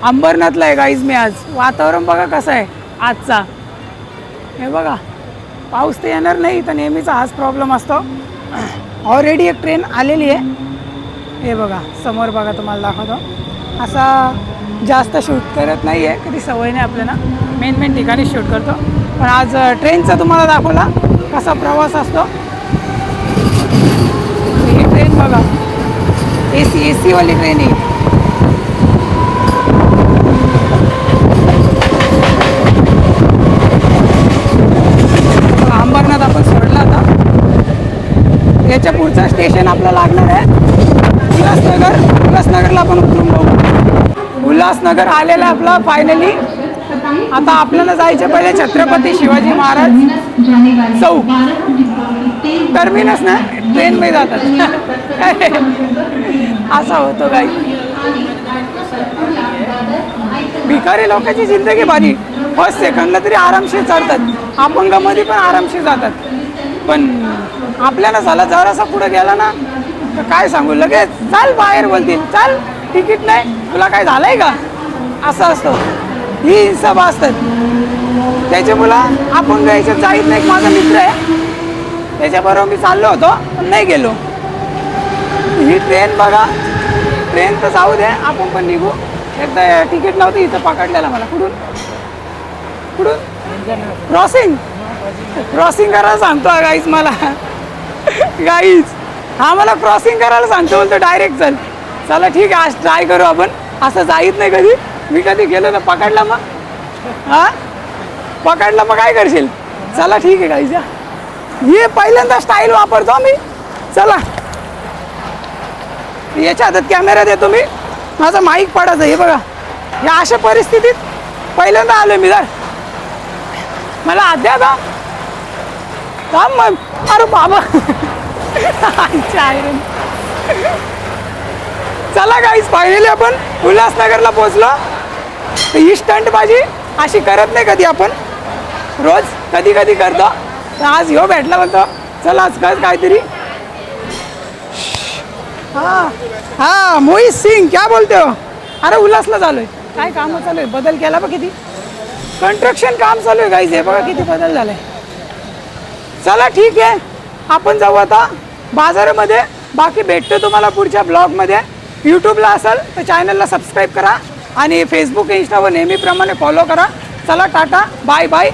अंबरनाथला आहे गाईज मी आज. वातावरण बघा कसं आहे आजचा. हे बघा पाऊस तर येणार नाही, तर नेहमीचा हाच प्रॉब्लेम असतो. ऑलरेडी एक ट्रेन आलेली आहे. हे बघा समोर बघा, तुम्हाला दाखवतो. असा जास्त शूट करत नाही आहे, कधी सवय नाही आपल्याला. मेन ठिकाणी शूट करतो. पण आज ट्रेनचा तुम्हाला दाखवला कसा प्रवास असतो. ही ट्रेन बघा, AC वाली ट्रेन आहे. अंबरनाथ आपण सोडला आता. याच्या पुढचं स्टेशन आपलं लागणार आहे उल्हासनगर. उल्हासनगरला आपण उतरून बघू. उल्हासनगर आलेलं आहे आपलं फायनली. आता आपल्याला जायचे पहिले छत्रपती शिवाजी महाराज चौक. टर्मिनस ना ट्रेनमध्ये जातात. असा होतो काही. भिकारी लोकांची जिंदगी भारी. फर्स्ट सेकंडला तरी आरामशीर चालतात, अपंगामध्ये पण आरामशीर जातात. पण आपल्याला झाला जरासा पुढे गेला ना तर काय सांगू, लगेच चाल बाहेर बोलतील, चाल तिकीट नाही, तुला काय झालंय का, असं असतं. ही हिंसा असतात. त्याच्यामुळं अपंग याच्यात जाईत नाही. माझा मित्र आहे, त्याच्याबरोबर मी चाललो होतो पण नाही गेलो. ही ट्रेन बघा, ट्रेन तर जाऊ द्या, आपण पण निघू. एकदा तिकीट नव्हतं इथं पकडलेलं मला. कुठून क्रॉसिंग करायला सांगतो गाईज मला. गाईज हा मला क्रॉसिंग करायला सांगतो, बोलतो डायरेक्ट चल. चला ठीक आहे, आज ट्राय करू आपण. असं जाईत नाही कधी. मी कधी गेलो तर पकडला मग, हां पकडला मग काय करशील. चला ठीक आहे गाईज. हे पहिल्यांदा स्टाईल वापरतो मी. चला याच्या हातात कॅमेरा देतो मी. माझा माईक पडायचं. हे बघा, या अशा परिस्थितीत पहिल्यांदा आलो मी. जर मला अद्या मग, अरे बाबा. चला गाईज फायनली आपण उल्हासनगरला पोहोचलो. ही स्टंटबाजी अशी करत नाही कधी आपण, रोज कधी कधी करतो. तर आज ह्यो भेटला म्हणतो चला आज काहीतरी. हाँ मोहित सिंग क्या बोलते हो. अरे उल्हासला चालू आहे. काय काम चालू आहे, बदल केला बघ किती. कंस्ट्रक्शन काम चालू आहे गाईज. हे बघा किती बदल झालाय. चला ठीक आहे, आपण जाऊ आता बाजारामध्ये. बाकी भेटतो तुम्हाला पुढच्या ब्लॉगमध्ये. यूट्यूबला असाल तर चॅनलला सबस्क्राईब करा आणि फेसबुक इंस्टावर नेहमीप्रमाणे फॉलो करा. चला टाटा बाय बाय.